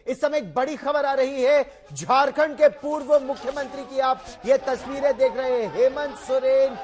इस समय एक बड़ी खबर आ रही है, झारखंड के पूर्व मुख्यमंत्री की आप ये तस्वीरें देख रहे हैं। हेमंत सोरेन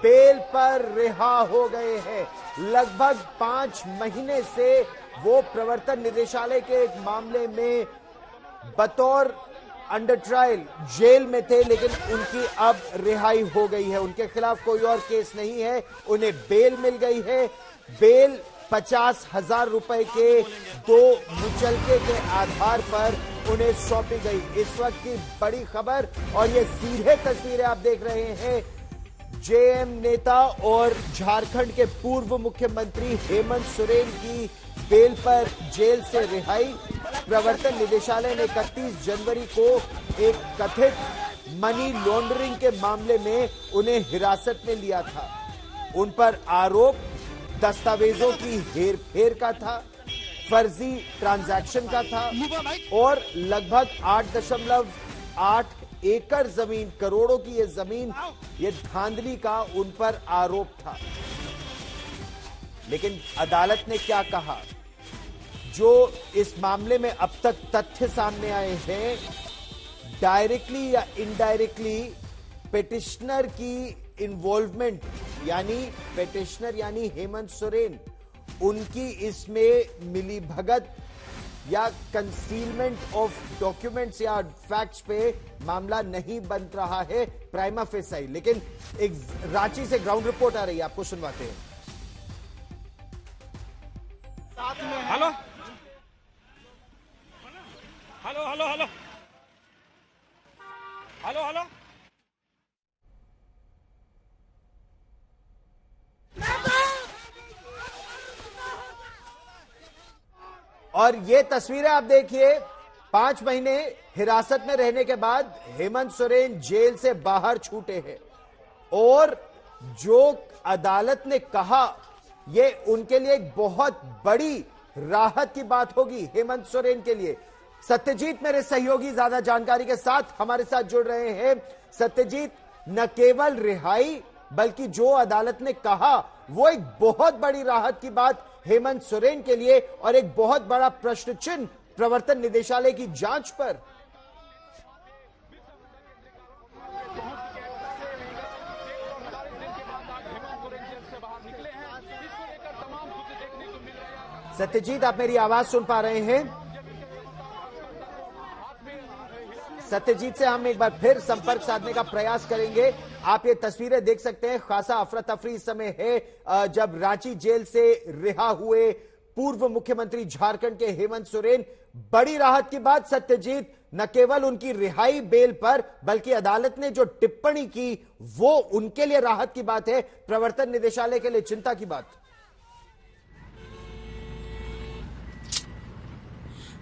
बेल पर रिहा हो गए हैं। लगभग 5 महीने से वो प्रवर्तन निदेशालय के एक मामले में बतौर अंडर ट्रायल जेल में थे, लेकिन उनकी अब रिहाई हो गई है। उनके खिलाफ कोई और केस नहीं है, उन्हें बेल मिल गई है। बेल 50,000 रुपए के 2 मुचलके के आधार पर उन्हें सौंपी गई। इस वक्त की बड़ी खबर, और ये सीधे तस्वीरें आप देख रहे हैं, जेएम नेता और झारखंड के पूर्व मुख्यमंत्री हेमंत सोरेन की बेल पर जेल से रिहाई। प्रवर्तन निदेशालय ने 31 जनवरी को एक कथित मनी लॉन्ड्रिंग के मामले में उन्हें हिरासत में लिया था। उन पर आरोप दस्तावेजों की हेरफेर का था, फर्जी ट्रांजैक्शन का था और लगभग 8.8 एकड़ जमीन, करोड़ों की ये जमीन, ये धांधली का उन पर आरोप था। लेकिन अदालत ने क्या कहा? जो इस मामले में अब तक तथ्य सामने आए हैं, डायरेक्टली या इनडायरेक्टली पिटिशनर की इन्वॉल्वमेंट, यानी पिटिशनर यानी हेमंत सोरेन, उनकी इसमें मिलीभगत या कंसीलमेंट ऑफ डॉक्यूमेंट्स या फैक्ट्स पे मामला नहीं बन रहा है प्राइमा फेसाई। लेकिन एक रांची से ग्राउंड रिपोर्ट आ रही है, आपको सुनवाते हैं। Hello hello hello hello hello hello और ये तस्वीरें आप देखिए, 5 महीने हिरासत में रहने के बाद हेमंत सोरेन जेल से बाहर छूटे हैं और जो अदालत ने कहा, ये उनके लिए एक बहुत बड़ी राहत की बात होगी हेमंत सोरेन के लिए। सत्यजीत मेरे सहयोगी ज्यादा जानकारी के साथ हमारे साथ जुड़ रहे हैं। सत्यजीत, न केवल रिहाई बल्कि जो अदालत ने कहा वो एक बहुत बड़ी राहत की बात हेमंत सोरेन के लिए और एक बहुत बड़ा प्रश्न चिन्ह प्रवर्तन निदेशालय की जांच पर। सत्यजीत, आप मेरी आवाज सुन पा रहे हैं? सत्यजीत से हम एक बार फिर संपर्क साधने का प्रयास करेंगे। आप ये तस्वीरें देख सकते हैं, खासा अफरा तफरी इस समय है जब रांची जेल से रिहा हुए पूर्व मुख्यमंत्री झारखंड के हेमंत सोरेन। बड़ी राहत की बात सत्यजीत, न केवल उनकी रिहाई बेल पर बल्कि अदालत ने जो टिप्पणी की वो उनके लिए राहत की बात है, प्रवर्तन निदेशालय के लिए चिंता की बात।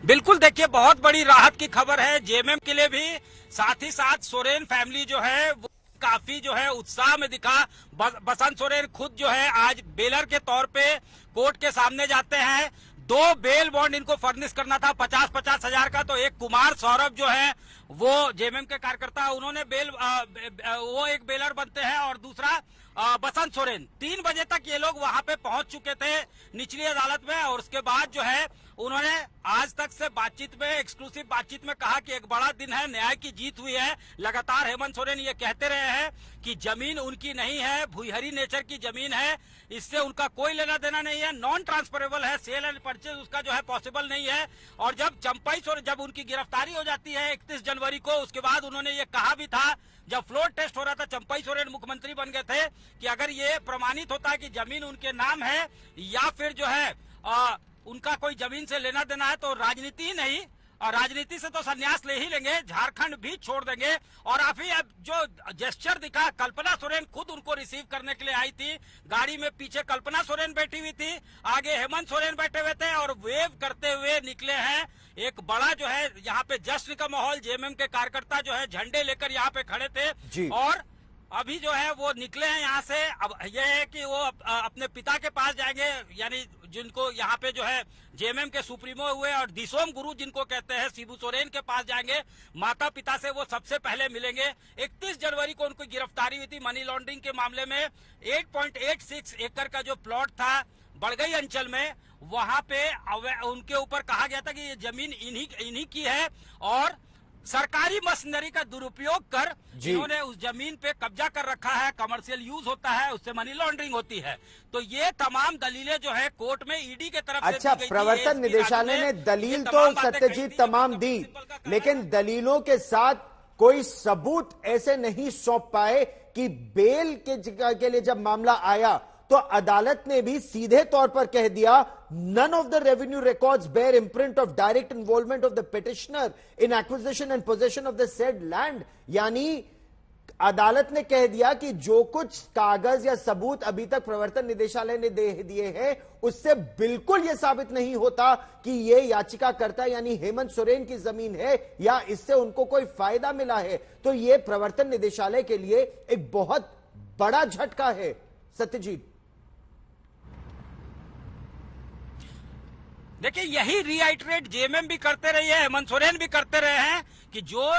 बिल्कुल, देखिए बहुत बड़ी राहत की खबर है जेएमएम के लिए भी, साथ ही साथ सोरेन फैमिली जो है वो काफी जो है उत्साह में दिखा। बसंत सोरेन खुद जो है आज बेलर के तौर पे कोर्ट के सामने जाते हैं। 2 बेल बॉन्ड इनको फर्निश करना था 50-50 हजार का, तो एक कुमार सौरभ जो है वो जेएमएम के कार्यकर्ता, उन्होंने वो एक बेलर बनते हैं और दूसरा बसंत सोरेन। 3 बजे तक ये लोग वहां पे पहुंच चुके थे निचली अदालत में और उसके बाद जो है उन्होंने आज तक से बातचीत में, एक्सक्लूसिव बातचीत में कहा कि एक बड़ा दिन है, न्याय की जीत हुई है। लगातार हेमंत सोरेन ये कहते रहे हैं कि जमीन उनकी नहीं है, भूहरी नेचर की जमीन है, इससे उनका कोई लेना देना नहीं है, नॉन ट्रांसफरेबल है, सेल एंड परचेज उसका जो है पॉसिबल नहीं है। और जब चंपाई सोरेन, जब उनकी गिरफ्तारी हो जाती है 31 जनवरी को, उसके बाद उन्होंने ये कहा भी था, जब फ्लोर टेस्ट हो रहा था, चंपाई सोरेन मुख्यमंत्री बन गए थे, कि अगर ये प्रमाणित होता है कि जमीन उनके नाम है या फिर जो है उनका कोई जमीन से लेना देना है तो राजनीति ही नहीं, और राजनीति से तो संन्यास ले ही लेंगे, झारखंड भी छोड़ देंगे। और अभी अब जो जेस्चर दिखा, कल्पना सोरेन खुद उनको रिसीव करने के लिए आई थी, गाड़ी में पीछे कल्पना सोरेन बैठी हुई थी, आगे हेमंत सोरेन बैठे हुए थे और वेव करते हुए निकले हैं। एक बड़ा जो है यहाँ पे जश्न का माहौल, जेएमएम के कार्यकर्ता जो है झंडे लेकर यहाँ पे खड़े थे और अभी जो है वो निकले हैं यहाँ से। अब ये है कि वो अपने पिता के पास जाएंगे, यानी जिनको यहाँ पे जो है जेएमएम के सुप्रीमो हुए और दिसोम गुरु जिनको कहते हैं, शिबू सोरेन के पास जाएंगे। माता पिता से वो सबसे पहले मिलेंगे। 31 जनवरी को उनको गिरफ्तारी हुई थी मनी लॉन्ड्रिंग के मामले में। 8.86 एकड़ का जो प्लॉट था बड़गई अंचल में, वहां पे उनके ऊपर कहा गया था कि ये जमीन इन्हीं की है और सरकारी मशीनरी का दुरुपयोग कर इन्होंने उस जमीन पे कब्जा कर रखा है, कमर्शियल यूज होता है, उससे मनी लॉन्ड्रिंग होती है। तो ये तमाम दलीलें जो है कोर्ट में ईडी के तरफ अच्छा, प्रवर्तन निदेशालय ने दलील तो सत्यजीत तमाम दी, लेकिन दलीलों के साथ कोई सबूत ऐसे नहीं सौंप पाए कि बेल के लिए जब मामला आया तो अदालत ने भी सीधे तौर पर कह दिया none of the revenue records bear imprint of direct involvement of the petitioner in acquisition and possession of the said land. यानी अदालत ने कह दिया कि जो कुछ कागज या सबूत अभी तक प्रवर्तन निदेशालय ने दे दिए हैं उससे बिल्कुल यह साबित नहीं होता कि यह याचिकाकर्ता यानी हेमंत सोरेन की जमीन है या इससे उनको कोई फायदा मिला है। तो यह प्रवर्तन निदेशालय के लिए एक बहुत बड़ा झटका है। सत्यजीत, देखिए यही रीआइटरेट जेएमएम भी करते रही है, हेमंत सोरेन भी करते रहे हैं कि जो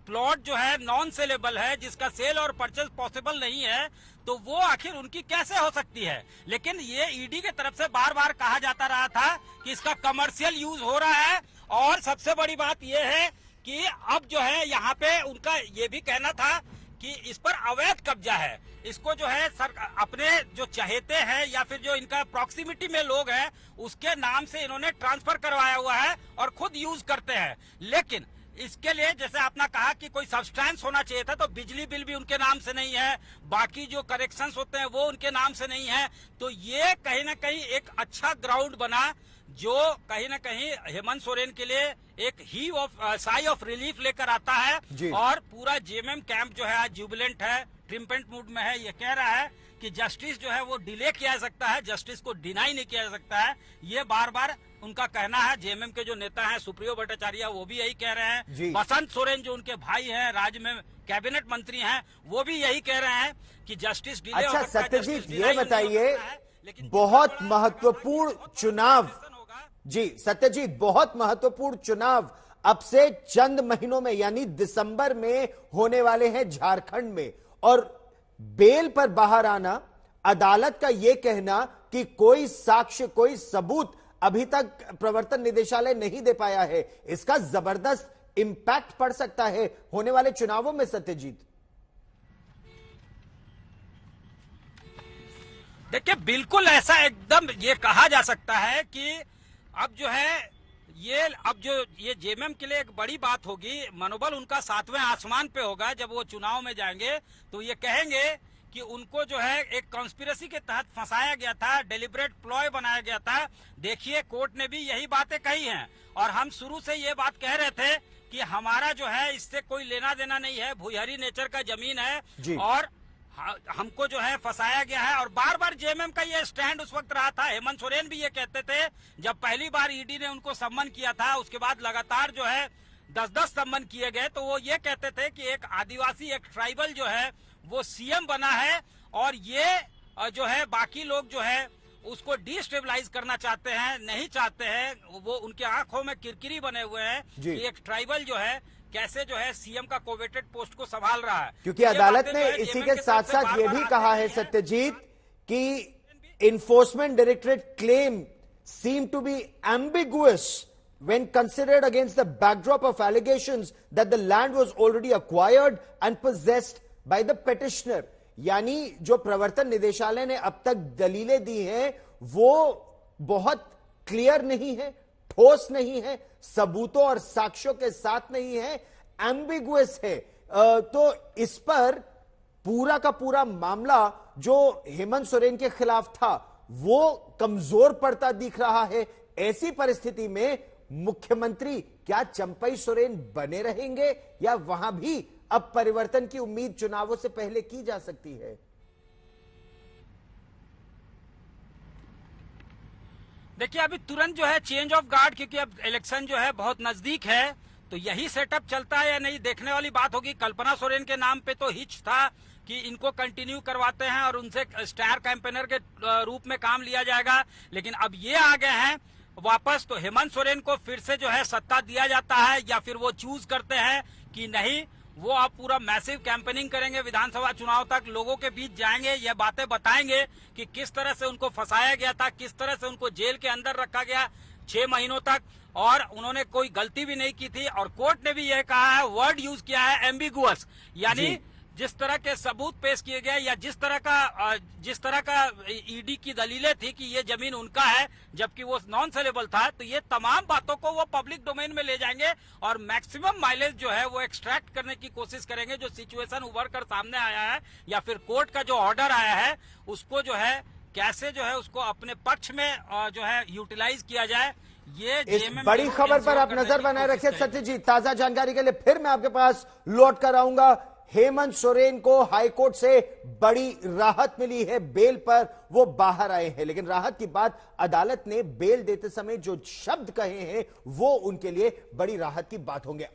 प्लॉट जो है नॉन सेलेबल है, जिसका सेल और परचेज पॉसिबल नहीं है, तो वो आखिर उनकी कैसे हो सकती है। लेकिन ये ईडी के तरफ से बार बार कहा जाता रहा था कि इसका कमर्शियल यूज हो रहा है और सबसे बड़ी बात यह है कि अब जो है यहाँ पे उनका ये भी कहना था कि इस पर अवैध कब्जा है। इसको जो है सर अपने जो चहेते हैं या फिर जो इनका प्रॉक्सिमिटी में लोग हैं उसके नाम से इन्होंने ट्रांसफर करवाया हुआ है और खुद यूज करते हैं। लेकिन इसके लिए जैसे आपने कहा कि कोई सब्सटेंस होना चाहिए था, तो बिजली बिल भी उनके नाम से नहीं है, बाकी जो करेक्शंस होते हैं वो उनके नाम से नहीं है। तो ये कहीं ना कहीं एक अच्छा ग्राउंड बना जो कहीं ना कहीं हेमंत सोरेन के लिए एक साई ऑफ रिलीफ लेकर आता है। और पूरा जेएमएम कैंप जो है आज जुबिलेंट है, ट्रिम्पेंट मूड में है। ये कह रहा है कि जस्टिस जो है वो डिले किया जा सकता है, जस्टिस को डिनाई नहीं किया जा सकता है। ये बार बार उनका कहना है। जेएमएम के जो नेता हैं सुप्रियो भट्टाचार्य वो भी यही कह रहे हैं। बसंत सोरेन जो उनके भाई हैं, राज्य में कैबिनेट मंत्री हैं, वो भी यही कह रहे हैं कि जस्टिस डिले हो सकता है। सत्यजीत, ये बताइए बहुत महत्वपूर्ण चुनाव जी सत्यजीत, बहुत महत्वपूर्ण चुनाव अब से चंद महीनों में यानी दिसंबर में होने वाले हैं झारखंड में, और बेल पर बाहर आना, अदालत का यह कहना कि कोई साक्ष्य कोई सबूत अभी तक प्रवर्तन निदेशालय नहीं दे पाया है, इसका जबरदस्त इंपैक्ट पड़ सकता है होने वाले चुनावों में। सत्यजीत, देखिए बिल्कुल ऐसा एकदम ये कहा जा सकता है कि अब जो है ये जेएमएम के लिए एक बड़ी बात होगी। मनोबल उनका 7वें आसमान पे होगा जब वो चुनाव में जाएंगे, तो ये कहेंगे कि उनको जो है एक कॉन्स्पिरेसी के तहत फंसाया गया था, डेलिब्रेट प्लॉय बनाया गया था। देखिए कोर्ट ने भी यही बातें कही हैं और हम शुरू से ये बात कह रहे थे कि हमारा जो है इससे कोई लेना देना नहीं है, भुजहरी नेचर का जमीन है और हमको जो है फंसाया गया है। और बार बार जेएमएम का ये स्टैंड उस वक्त रहा था। हेमंत सोरेन भी ये कहते थे जब पहली बार ईडी ने उनको सम्मन किया था, उसके बाद लगातार जो है 10-10 सम्मन किए गए, तो वो ये कहते थे कि एक आदिवासी, एक ट्राइबल जो है वो सीएम बना है और ये जो है बाकी लोग जो है उसको डिस्टेबलाइज करना चाहते हैं, नहीं चाहते हैं। वो उनके आंखों में किरकिरी बने हुए हैं कि एक ट्राइबल जो है कैसे जो है सीएम का कोवेटेड पोस्ट को संभाल रहा है। क्योंकि अदालत ने इसी के साथ साथ ये भी कहा है सत्यजीत कि enforcement directorate claim seem to be ambiguous when considered against the backdrop of allegations that the land was already acquired and possessed by the petitioner। यानी जो प्रवर्तन निदेशालय ने अब तक दलीलें दी हैं वो बहुत क्लियर नहीं है, ठोस नहीं है, सबूतों और साक्ष्यों के साथ नहीं है, एम्बिगुअस है। तो इस पर पूरा का पूरा मामला जो हेमंत सोरेन के खिलाफ था वो कमजोर पड़ता दिख रहा है। ऐसी परिस्थिति में मुख्यमंत्री क्या चंपई सोरेन बने रहेंगे या वहां भी अब परिवर्तन की उम्मीद चुनावों से पहले की जा सकती है? देखिए अभी तुरंत जो है चेंज ऑफ गार्ड, क्योंकि अब इलेक्शन जो है बहुत नजदीक है, तो यही सेटअप चलता है या नहीं देखने वाली बात होगी। कल्पना सोरेन के नाम पे तो हिच था कि इनको कंटिन्यू करवाते हैं और उनसे स्टार कैंपेनर के रूप में काम लिया जाएगा, लेकिन अब ये आ गए हैं वापस, तो हेमंत सोरेन को फिर से जो है सत्ता दिया जाता है या फिर वो चूज करते हैं कि नहीं वो अब पूरा मैसिव कैंपेनिंग करेंगे, विधानसभा चुनाव तक लोगों के बीच जाएंगे, ये बातें बताएंगे कि किस तरह से उनको फंसाया गया था, किस तरह से उनको जेल के अंदर रखा गया 6 महीनों तक, और उन्होंने कोई गलती भी नहीं की थी। और कोर्ट ने भी यह कहा है, वर्ड यूज किया है एम्बिगुअस, यानी जिस तरह के सबूत पेश किए गए या जिस तरह का ईडी की दलीलें थी कि ये जमीन उनका है जबकि वो नॉन सेलेबल था, तो ये तमाम बातों को वो पब्लिक डोमेन में ले जाएंगे और मैक्सिमम माइलेज जो है वो एक्सट्रैक्ट करने की कोशिश करेंगे। जो सिचुएशन उभर कर सामने आया है या फिर कोर्ट का जो ऑर्डर आया है उसको जो है कैसे जो है उसको अपने पक्ष में जो है यूटिलाइज किया जाए, ये इस बड़ी खबर पर आप नजर बनाए रखिए सत्यजीत। ताजा जानकारी के लिए फिर मैं आपके पास लौट कर आऊंगा। हेमंत सोरेन को हाईकोर्ट से बड़ी राहत मिली है, बेल पर वो बाहर आए हैं, लेकिन राहत की बात अदालत ने बेल देते समय जो शब्द कहे हैं वो उनके लिए बड़ी राहत की बात होंगे।